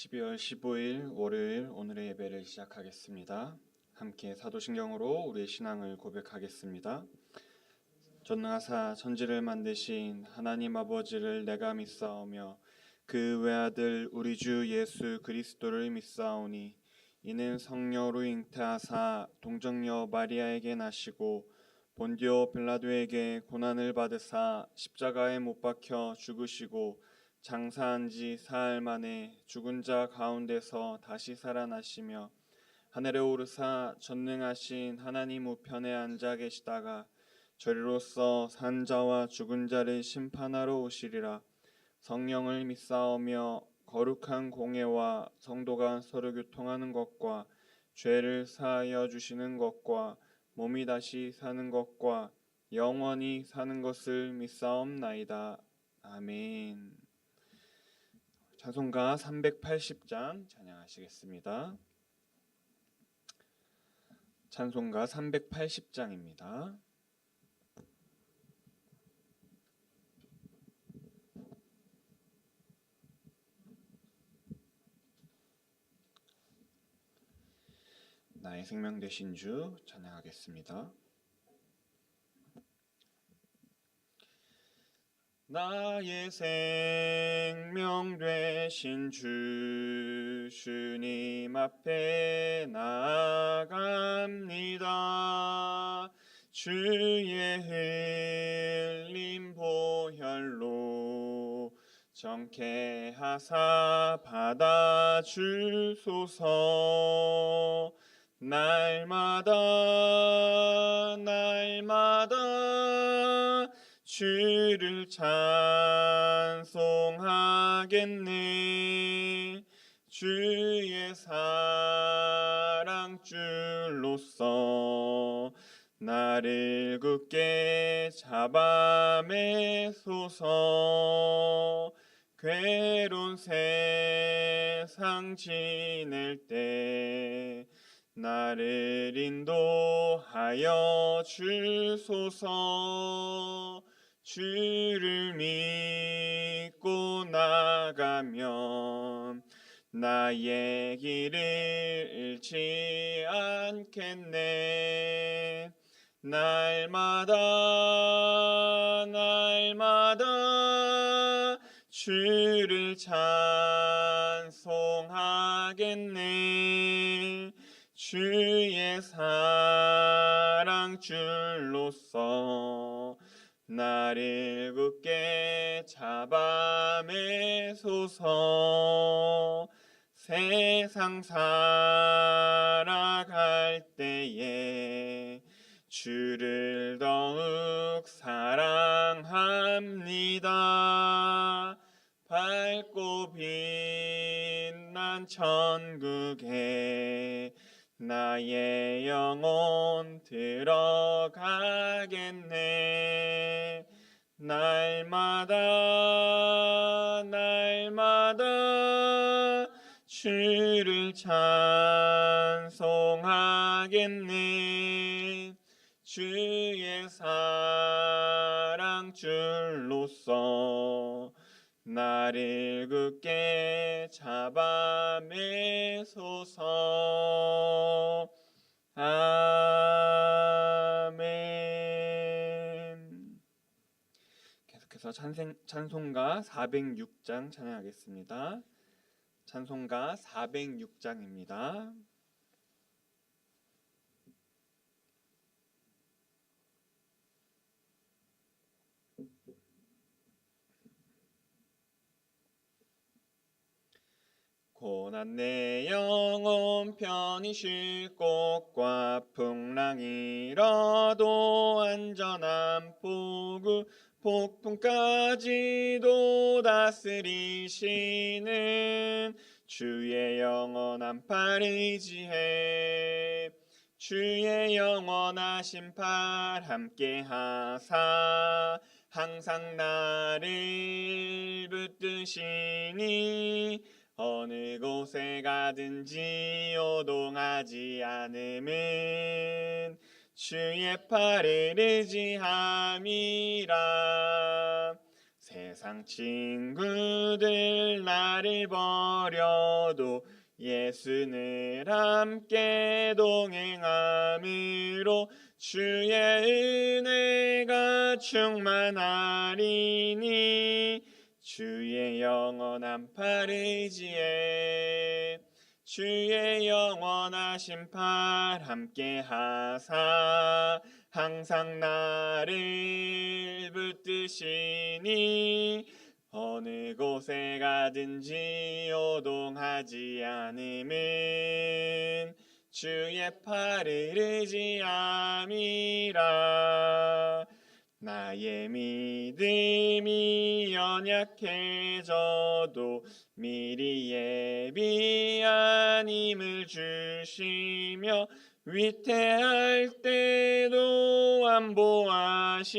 12월 15일 월요일 오늘의 예배를 시작하겠습니다. 함께 사도신경으로 우리의 신앙을 고백하겠습니다. 전능하사 천지를 만드신 하나님 아버지를 내가 믿사오며 그 외아들 우리 주 예수 그리스도를 믿사오니 이는 성령으로 잉태하사 동정녀 마리아에게 나시고 본디오 빌라도에게 고난을 받으사 십자가에 못 박혀 죽으시고 장사한 지 사흘 만에 죽은 자 가운데서 다시 살아나시며 하늘에 오르사 전능하신 하나님 우편에 앉아 계시다가 저리로서 산 자와 죽은 자를 심판하러 오시리라. 성령을 믿사오며 거룩한 공예와 성도가 서로 교통하는 것과 죄를 사하여 주시는 것과 몸이 다시 사는 것과 영원히 사는 것을 믿사옵나이다. 아멘. 찬송가 380장 찬양하시겠습니다. 찬송가 380장입니다. 나의 생명 되신 주 찬양하겠습니다. 나의 생명 되신 주 주님 앞에 나아갑니다. 주의 흘린 보혈로 정케하사 받아주소서. 날마다 주를 찬송하겠네. 주의 사랑 줄로서 나를 굳게 잡아매소서. 괴로운 세상 지낼 때 나를 인도하여 주소서. 주를 믿고 나가면 나의 길을 잃지 않겠네. 날마다 주를 찬송하겠네. 주의 사랑 줄로서 나를 굳게 잡아매소서. 세상 살아갈 때에 주를 더욱 사랑합니다. 밝고 빛난 천국에 나의 영혼 들어가겠네. 날마다 주를 찬송하겠네. 주의 사랑 줄로서 나를 굳게 잡아매소서. 아멘. 계속해서 찬송가 406장 찬양하겠습니다. 찬송가 406장입니다. 고난 내 영혼 편히 쉴 곳과 풍랑이라도 안전한 포구 폭풍까지도 다스리시는 주의 영원한 팔 의지해. 주의 영원하신 팔 함께 하사 항상 나를 붙드시니 어느 곳에 가든지 요동하지 않음은 주의 팔을 의지함이라. 세상 친구들 나를 버려도 예수는 함께 동행함으로 주의 은혜가 충만하리니 주의 영원한 팔 의지에 주의 영원하신 팔 함께 하사 항상 나를 붙드시니 어느 곳에 가든지 요동하지 않음은 주의 팔을 의지함이라. 나의 믿음이 연약해져도 미리 예비한 힘을 주시며 위태할 때도 안보하시는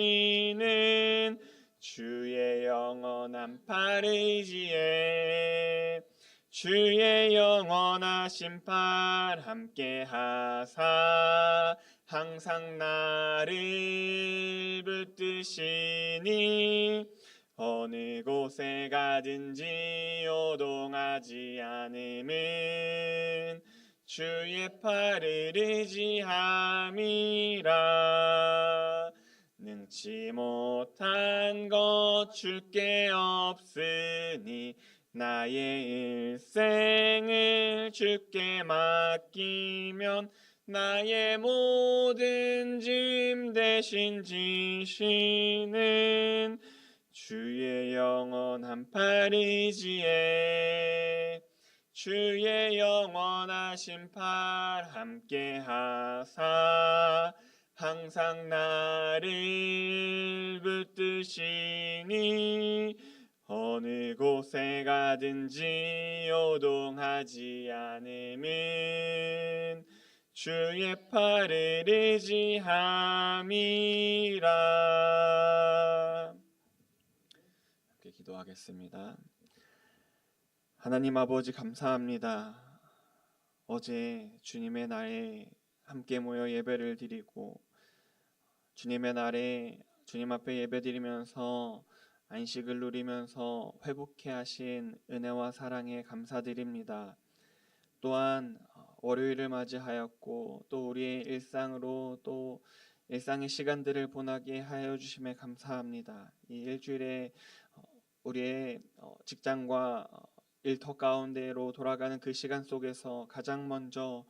주의 영원한 팔 의지에 주의 영원하신 팔 함께 하사 항상 나를 붙드시니 어느 곳에 가든지 요동하지 않음은 주의 팔을 의지함이라. 능치 못한 것 줄게 없으니 나의 일생을 주께 맡기면 나의 모든 짐 대신 지시는 주의 영원한 팔 의지에 주의 영원하신 팔 함께 하사 항상 나를 붙드시니 어느 곳에 가든지 요동하지 않음은 주의 팔을 의지함이라. 이렇게 기도하겠습니다. 하나님 아버지 감사합니다. 어제 주님의 날에 함께 모여 예배를 드리고 주님의 날에 주님 앞에 예배드리면서 안식을 누리면서 회복케 하신 은혜와 사랑에 감사드립니다. 또한 월요일을 맞이하였고 또 우리의 일상으로 또 일상의 시간들을 보내게 하여 주심에 감사합니다. 이 일주일에 우리의 직장과 일터 가운데로 돌아가는 그 시간 속에서 가장 먼저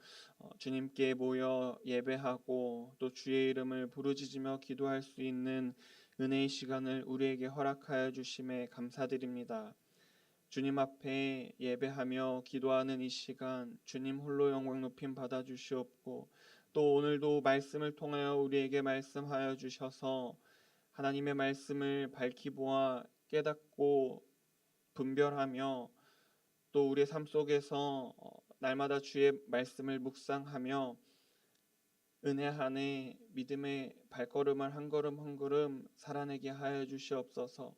주님께 모여 예배하고 또 주의 이름을 부르짖으며 기도할 수 있는 은혜의 시간을 우리에게 허락하여 주심에 감사드립니다. 주님 앞에 예배하며 기도하는 이 시간 주님 홀로 영광 높임 받아 주시옵고 또 오늘도 말씀을 통하여 우리에게 말씀하여 주셔서 하나님의 말씀을 밝히 보아 깨닫고 분별하며 또 우리의 삶 속에서 날마다 주의 말씀을 묵상하며 은혜 안에 믿음의 발걸음을 한 걸음 한 걸음 살아내게 하여 주시옵소서.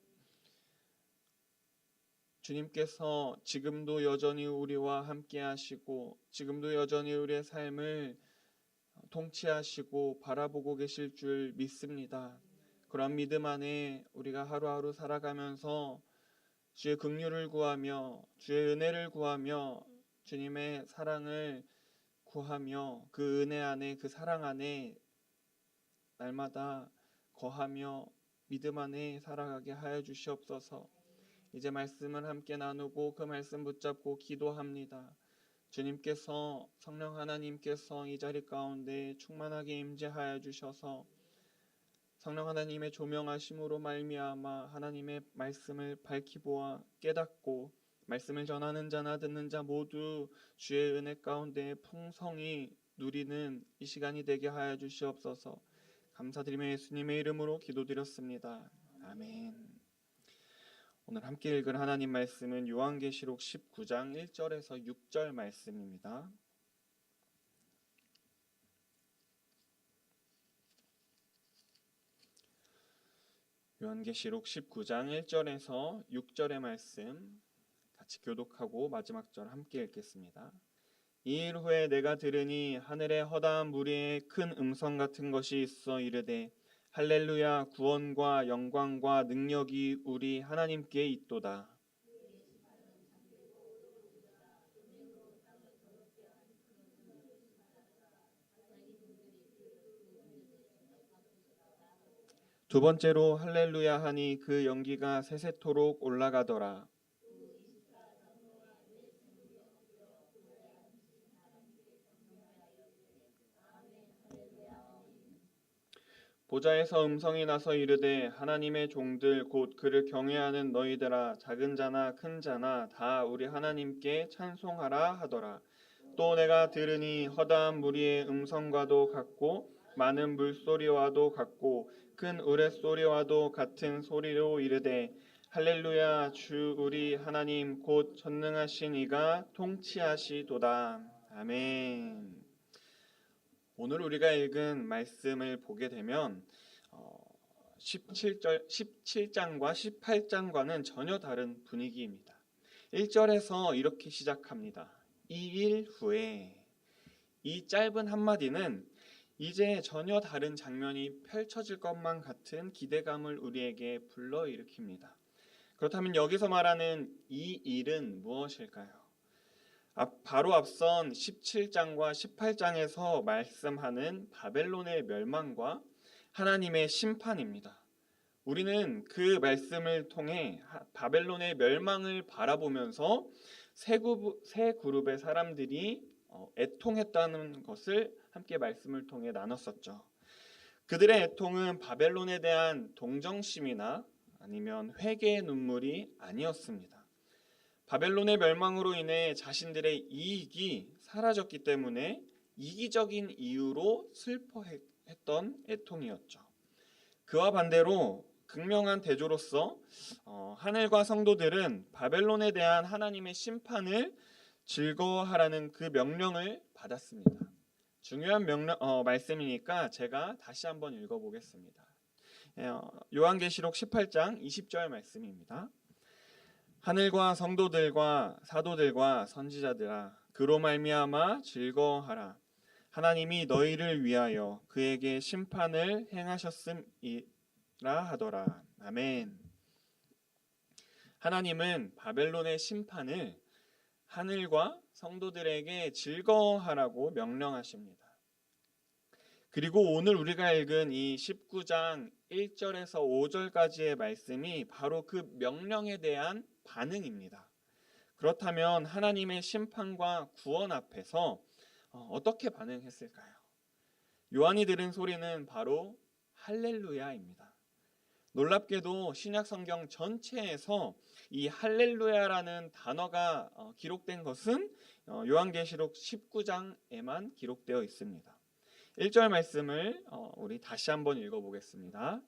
주님께서 지금도 여전히 우리와 함께 하시고 지금도 여전히 우리의 삶을 통치하시고 바라보고 계실 줄 믿습니다. 그런 믿음 안에 우리가 하루하루 살아가면서 주의 긍휼을 구하며 주의 은혜를 구하며 주님의 사랑을 구하며 그 은혜 안에 그 사랑 안에 날마다 거하며 믿음 안에 살아가게 하여 주시옵소서. 이제 말씀을 함께 나누고 그 말씀 붙잡고 기도합니다. 주님께서 성령 하나님께서 이 자리 가운데 충만하게 임재하여 주셔서 성령 하나님의 조명하심으로 말미암아 하나님의 말씀을 밝히 보아 깨닫고 말씀을 전하는 자나 듣는 자 모두 주의 은혜 가운데 풍성히 누리는 이 시간이 되게 하여 주시옵소서. 감사드리며 예수님의 이름으로 기도드렸습니다. 아멘. 오늘 함께 읽을 하나님 말씀은 요한계시록 19장 1절에서 6절 말씀입니다. 요한계시록 19장 1절에서 6절의 말씀 같이 교독하고 마지막 절 함께 읽겠습니다. 이 일 후에 내가 들으니 하늘에 허다한 무리의 큰 음성 같은 것이 있어 이르되 할렐루야. 구원과 영광과 능력이 우리 하나님께 있도다. 두 번째로 할렐루야 하니 그 연기가 세세토록 올라가더라. 보좌에서 음성이 나서 이르되 하나님의 종들 곧 그를 경외하는 너희들아 작은 자나 큰 자나 다 우리 하나님께 찬송하라 하더라. 또 내가 들으니 허다한 무리의 음성과도 같고 많은 물소리와도 같고 큰 우레소리와도 같은 소리로 이르되 할렐루야. 주 우리 하나님 곧 전능하신 이가 통치하시도다. 아멘. 오늘 우리가 읽은 말씀을 보게 되면 17장과 18장과는 전혀 다른 분위기입니다. 1절에서 이렇게 시작합니다. 이 일 후에. 이 짧은 한마디는 이제 전혀 다른 장면이 펼쳐질 것만 같은 기대감을 우리에게 불러일으킵니다. 그렇다면 여기서 말하는 이 일은 무엇일까요? 바로 앞선 17장과 18장에서 말씀하는 바벨론의 멸망과 하나님의 심판입니다. 우리는 그 말씀을 통해 바벨론의 멸망을 바라보면서 세 그룹의 사람들이 애통했다는 것을 함께 말씀을 통해 나눴었죠. 그들의 애통은 바벨론에 대한 동정심이나 아니면 회개의 눈물이 아니었습니다. 바벨론의 멸망으로 인해 자신들의 이익이 사라졌기 때문에 이기적인 이유로 슬퍼했던 애통이었죠. 그와 반대로 극명한 대조로서 하늘과 성도들은 바벨론에 대한 하나님의 심판을 즐거워하라는 그 명령을 받았습니다. 중요한 말씀이니까 제가 다시 한번 읽어보겠습니다. 요한계시록 18장 20절 말씀입니다. 하늘과 성도들과 사도들과 선지자들아 그로 말미암아 즐거워하라. 하나님이 너희를 위하여 그에게 심판을 행하셨음이라 하더라. 아멘. 하나님은 바벨론의 심판을 하늘과 성도들에게 즐거워하라고 명령하십니다. 그리고 오늘 우리가 읽은 이 19장 1절에서 5절까지의 말씀이 바로 그 명령에 대한 반응입니다. 그렇다면 하나님의 심판과 구원 앞에서 어떻게 반응했을까요? 요한이 들은 소리는 바로 할렐루야입니다. 놀랍게도 신약 성경 전체에서 이 할렐루야라는 단어가 기록된 것은 요한계시록 19장에만 기록되어 있습니다. 1절 말씀을 우리 다시 한번 읽어보겠습니다.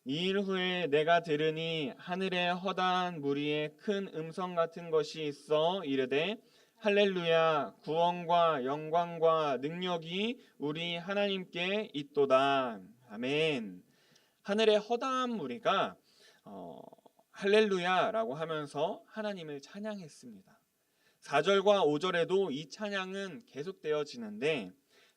이 일 후에 내가 들으니 하늘에 허다한 무리의 큰 음성 같은 것이 있어 이르되 할렐루야. 구원과 영광과 능력이 우리 하나님께 있도다. 아멘. 하늘의 허다한 무리가 할렐루야라고 하면서 하나님을 찬양했습니다. 4절과 5절에도 이 찬양은 계속되어지는데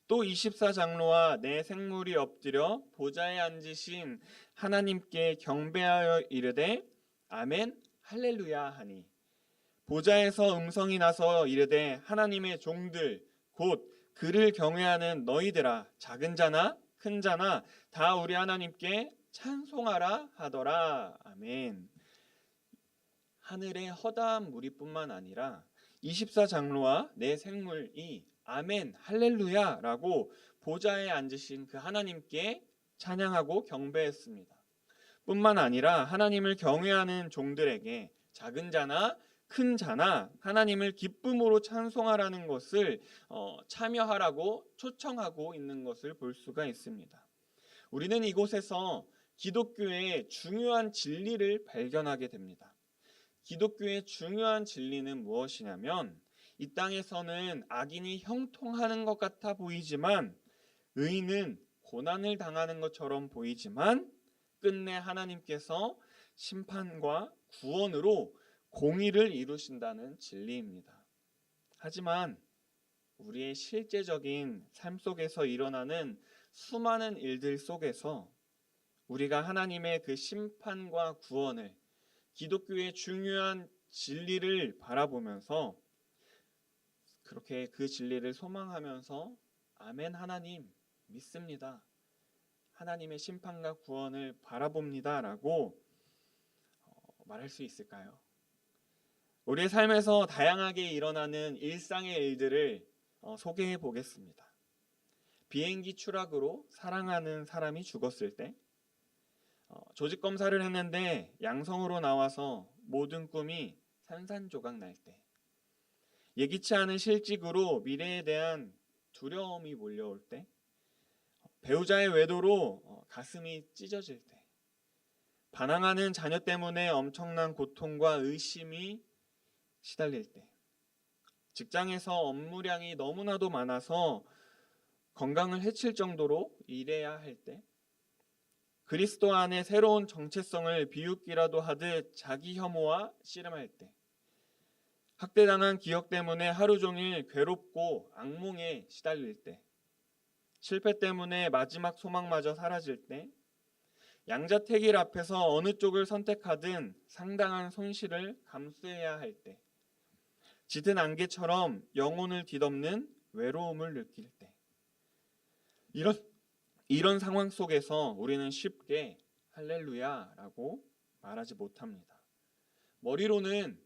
또 24장로와 네 생물이 엎드려 보좌에 앉으신 하나님께 경배하여 이르되 아멘 할렐루야 하니 보좌에서 음성이 나서 이르되 하나님의 종들 곧 그를 경외하는 너희들아 작은 자나 큰 자나 다 우리 하나님께 찬송하라 하더라. 아멘. 하늘의 허다한 무리뿐만 아니라 24장로와 네 생물이 아멘 할렐루야라고 보좌에 앉으신 그 하나님께 찬양하고 경배했습니다. 뿐만 아니라 하나님을 경외하는 종들에게 작은 자나 큰 자나 하나님을 기쁨으로 찬송하라는 것을 참여하라고 초청하고 있는 것을 볼 수가 있습니다. 우리는 이곳에서 기독교의 중요한 진리를 발견하게 됩니다. 기독교의 중요한 진리는 무엇이냐면 이 땅에서는 악인이 형통하는 것 같아 보이지만 의인은 고난을 당하는 것처럼 보이지만 끝내 하나님께서 심판과 구원으로 공의를 이루신다는 진리입니다. 하지만 우리의 실제적인 삶 속에서 일어나는 수많은 일들 속에서 우리가 하나님의 그 심판과 구원을, 기독교의 중요한 진리를 바라보면서 그렇게 그 진리를 소망하면서 아멘 하나님 믿습니다, 하나님의 심판과 구원을 바라봅니다 라고 말할 수 있을까요? 우리의 삶에서 다양하게 일어나는 일상의 일들을 소개해 보겠습니다. 비행기 추락으로 사랑하는 사람이 죽었을 때, 조직 검사를 했는데 양성으로 나와서 모든 꿈이 산산조각 날 때, 예기치 않은 실직으로 미래에 대한 두려움이 몰려올 때, 배우자의 외도로 가슴이 찢어질 때, 반항하는 자녀 때문에 엄청난 고통과 의심이 시달릴 때, 직장에서 업무량이 너무나도 많아서 건강을 해칠 정도로 일해야 할 때, 그리스도 안에 새로운 정체성을 비웃기라도 하듯 자기 혐오와 씨름할 때, 학대당한 기억 때문에 하루 종일 괴롭고 악몽에 시달릴 때, 실패 때문에 마지막 소망마저 사라질 때, 양자택일 앞에서 어느 쪽을 선택하든 상당한 손실을 감수해야 할 때, 짙은 안개처럼 영혼을 뒤덮는 외로움을 느낄 때, 이런 상황 속에서 우리는 쉽게 할렐루야라고 말하지 못합니다. 머리로는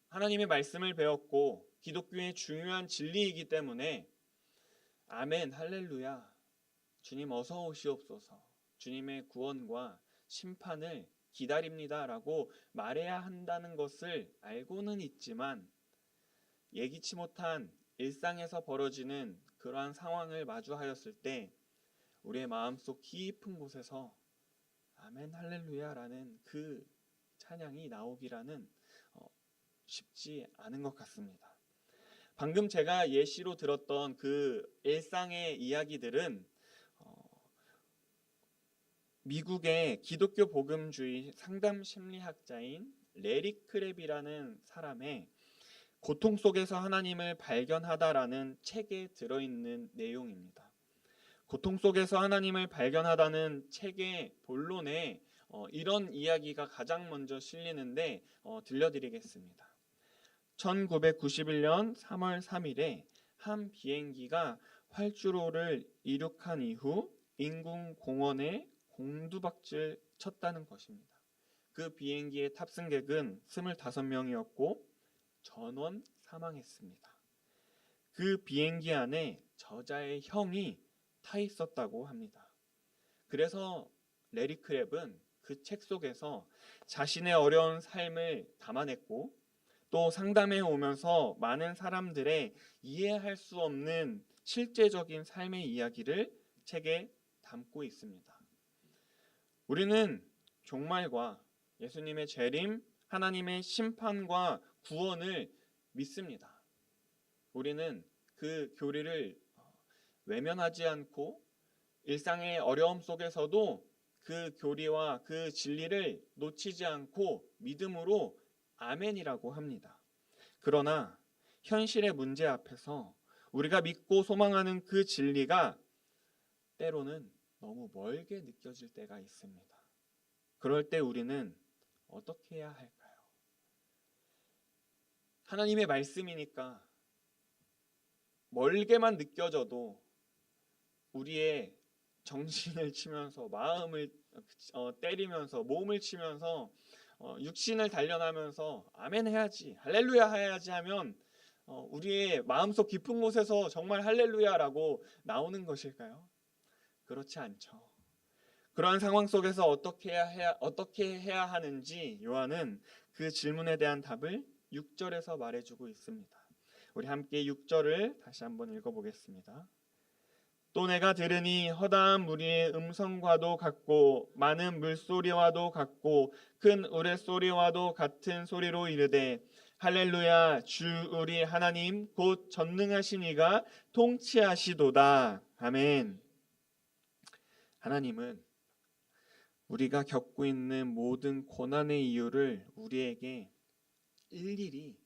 하나님의 말씀을 배웠고 기독교의 중요한 진리이기 때문에 아멘 할렐루야, 주님 어서 오시옵소서, 주님의 구원과 심판을 기다립니다 라고 말해야 한다는 것을 알고는 있지만, 예기치 못한 일상에서 벌어지는 그러한 상황을 마주하였을 때 우리의 마음속 깊은 곳에서 아멘 할렐루야라는 그 찬양이 나오기라는 쉽지 않은 것 같습니다. 방금 제가 예시로 들었던 그 일상의 이야기들은 미국의 기독교 복음주의 상담 심리학자인 레리 크랩이라는 사람의 고통 속에서 하나님을 발견하다라는 책에 들어있는 내용입니다. 고통 속에서 하나님을 발견하다는 책의 본론에 이런 이야기가 가장 먼저 실리는데 들려드리겠습니다. 1991년 3월 3일에 한 비행기가 활주로를 이륙한 이후 인공공원에 공두박질 쳤다는 것입니다. 그 비행기의 탑승객은 25명이었고 전원 사망했습니다. 그 비행기 안에 저자의 형이 타 있었다고 합니다. 그래서 레리 크랩은 그 책 속에서 자신의 어려운 삶을 담아냈고, 또 상담해 오면서 많은 사람들의 이해할 수 없는 실제적인 삶의 이야기를 책에 담고 있습니다. 우리는 종말과 예수님의 재림, 하나님의 심판과 구원을 믿습니다. 우리는 그 교리를 외면하지 않고 일상의 어려움 속에서도 그 교리와 그 진리를 놓치지 않고 믿음으로 아멘이라고 합니다. 그러나 현실의 문제 앞에서 우리가 믿고 소망하는 그 진리가 때로는 너무 멀게 느껴질 때가 있습니다. 그럴 때 우리는 어떻게 해야 할까요? 하나님의 말씀이니까 멀게만 느껴져도 우리의 정신을 치면서 마음을 때리면서 몸을 치면서 육신을 단련하면서 아멘 해야지, 할렐루야 해야지 하면 우리의 마음속 깊은 곳에서 정말 할렐루야라고 나오는 것일까요? 그렇지 않죠. 그러한 상황 속에서 어떻게 해야 하는지 요한은 그 질문에 대한 답을 6절에서 말해주고 있습니다. 우리 함께 6절을 다시 한번 읽어보겠습니다. 또 내가 들으니 허다한 무리의 음성과도 같고 많은 물소리와도 같고 큰 우레소리와도 같은 소리로 이르되 할렐루야, 주 우리 하나님 곧 전능하신 이가 통치하시도다. 아멘. 하나님은 우리가 겪고 있는 모든 고난의 이유를 우리에게 일일이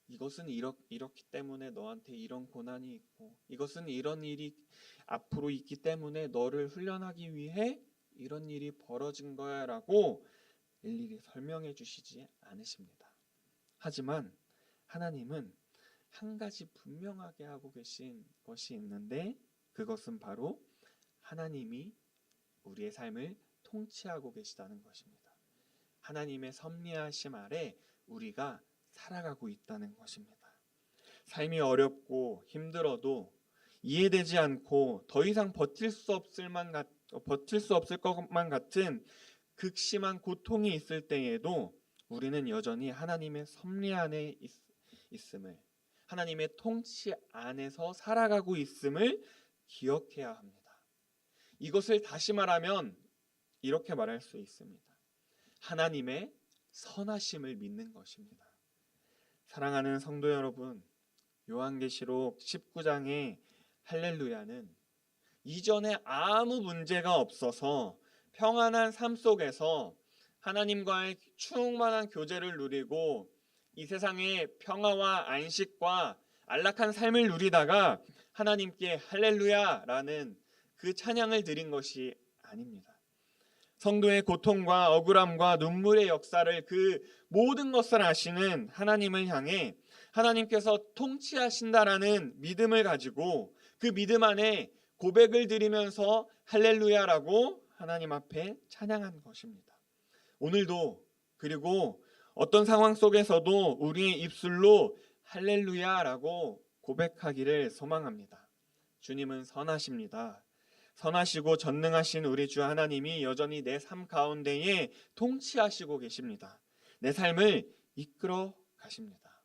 이것은 이렇기 때문에 너한테 이런 고난이 있고 이것은 이런 일이 앞으로 있기 때문에 너를 훈련하기 위해 이런 일이 벌어진 거야라고 일일이 설명해 주시지 않으십니다. 하지만 하나님은 한 가지 분명하게 하고 계신 것이 있는데, 그것은 바로 하나님이 우리의 삶을 통치하고 계시다는 것입니다. 하나님의 섭리하심 아래 우리가 살아가고 있다는 것입니다. 삶이 어렵고 힘들어도 이해되지 않고 더 이상 버틸 수 없을 것만 같은 극심한 고통이 있을 때에도 우리는 여전히 하나님의 섭리 안에 있음을, 하나님의 통치 안에서 살아가고 있음을 기억해야 합니다. 이것을 다시 말하면 이렇게 말할 수 있습니다. 하나님의 선하심을 믿는 것입니다. 사랑하는 성도 여러분, 요한계시록 19장의 할렐루야는 이전에 아무 문제가 없어서 평안한 삶 속에서 하나님과의 충만한 교제를 누리고 이 세상의 평화와 안식과 안락한 삶을 누리다가 하나님께 할렐루야라는 그 찬양을 드린 것이 아닙니다. 성도의 고통과 억울함과 눈물의 역사를, 그 모든 것을 아시는 하나님을 향해 하나님께서 통치하신다라는 믿음을 가지고 그 믿음 안에 고백을 드리면서 할렐루야라고 하나님 앞에 찬양한 것입니다. 오늘도, 그리고 어떤 상황 속에서도 우리의 입술로 할렐루야라고 고백하기를 소망합니다. 주님은 선하십니다. 선하시고 전능하신 우리 주 하나님이 여전히 내 삶 가운데에 통치하시고 계십니다. 내 삶을 이끌어 가십니다.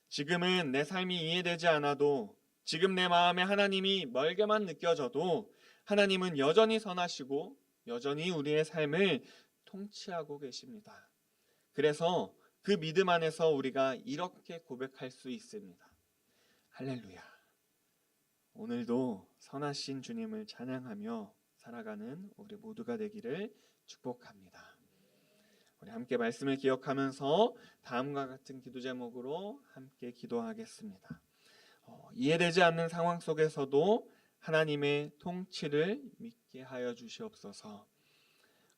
지금은 내 삶이 이해되지 않아도, 지금 내 마음에 하나님이 멀게만 느껴져도 하나님은 여전히 선하시고 여전히 우리의 삶을 통치하고 계십니다. 그래서 그 믿음 안에서 우리가 이렇게 고백할 수 있습니다. 할렐루야. 오늘도 선하신 주님을 찬양하며 살아가는 우리 모두가 되기를 축복합니다. 우리 함께 말씀을 기억하면서 다음과 같은 기도 제목으로 함께 기도하겠습니다. 이해되지 않는 상황 속에서도 하나님의 통치를 믿게 하여 주시옵소서.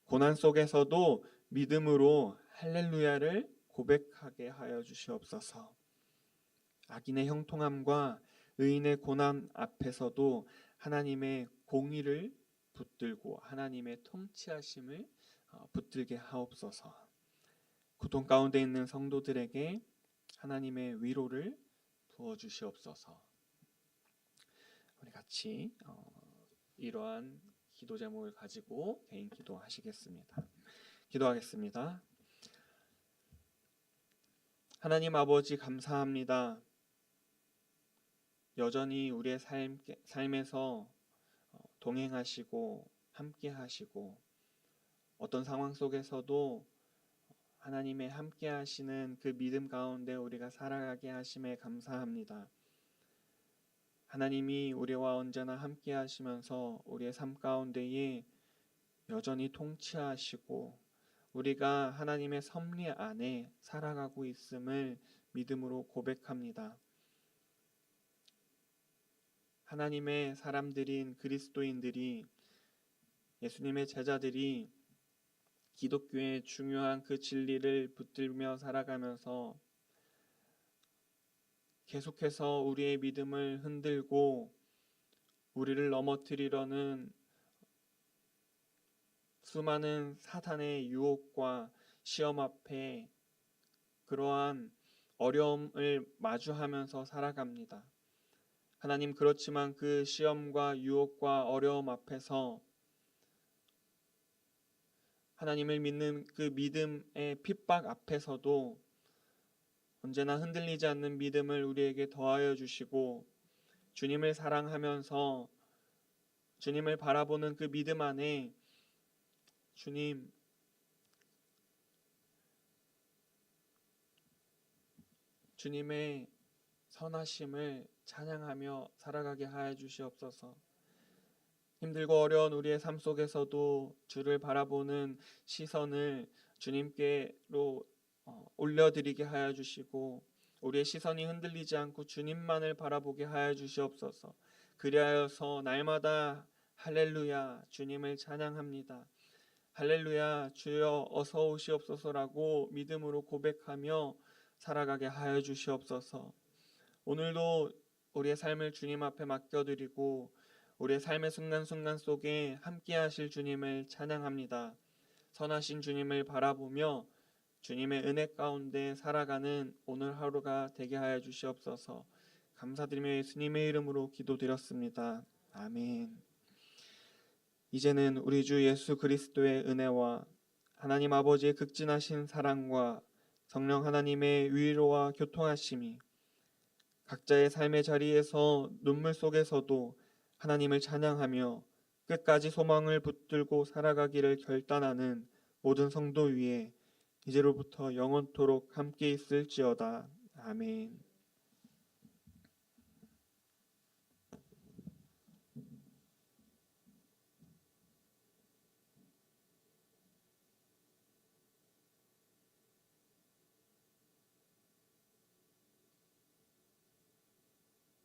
고난 속에서도 믿음으로 할렐루야를 고백하게 하여 주시옵소서. 악인의 형통함과 의인의 고난 앞에서도 하나님의 공의를 붙들고 하나님의 통치하심을 붙들게 하옵소서. 고통 가운데 있는 성도들에게 하나님의 위로를 부어주시옵소서. 우리 같이 이러한 기도 제목을 가지고 개인 기도하시겠습니다. 기도하겠습니다. 하나님 아버지, 감사합니다. 여전히 우리의 삶에서 동행하시고 함께 하시고, 어떤 상황 속에서도 하나님의 함께 하시는 그 믿음 가운데 우리가 살아가게 하심에 감사합니다. 하나님이 우리와 언제나 함께 하시면서 우리의 삶 가운데에 여전히 통치하시고 우리가 하나님의 섭리 안에 살아가고 있음을 믿음으로 고백합니다. 하나님의 사람들인 그리스도인들이, 예수님의 제자들이 기독교의 중요한 그 진리를 붙들며 살아가면서 계속해서 우리의 믿음을 흔들고 우리를 넘어뜨리려는 수많은 사탄의 유혹과 시험 앞에 그러한 어려움을 마주하면서 살아갑니다. 하나님, 그렇지만 그 시험과 유혹과 어려움 앞에서 하나님을 믿는 그 믿음의 핍박 앞에서도 언제나 흔들리지 않는 믿음을 우리에게 더하여 주시고, 주님을 사랑하면서 주님을 바라보는 그 믿음 안에 주님의 선하심을 찬양하며 살아가게 하여 주시옵소서. 힘들고 어려운 우리의 삶 속에서도 주를 바라보는 시선을 주님께로 올려드리게 하여 주시고, 우리의 시선이 흔들리지 않고 주님만을 바라보게 하여 주시옵소서. 그리하여서 날마다 할렐루야 주님을 찬양합니다. 할렐루야 주여 어서 오시옵소서라고 믿음으로 고백하며 살아가게 하여 주시옵소서. 오늘도 우리의 삶을 주님 앞에 맡겨드리고 우리의 삶의 순간순간 속에 함께 하실 주님을 찬양합니다. 선하신 주님을 바라보며 주님의 은혜 가운데 살아가는 오늘 하루가 되게 하여 주시옵소서. 감사드리며 예수님의 이름으로 기도드렸습니다. 아멘. 이제는 우리 주 예수 그리스도의 은혜와 하나님 아버지의 극진하신 사랑과 성령 하나님의 위로와 교통하심이 각자의 삶의 자리에서 눈물 속에서도 하나님을 찬양하며 끝까지 소망을 붙들고 살아가기를 결단하는 모든 성도 위에 이제로부터 영원토록 함께 있을지어다. 아멘.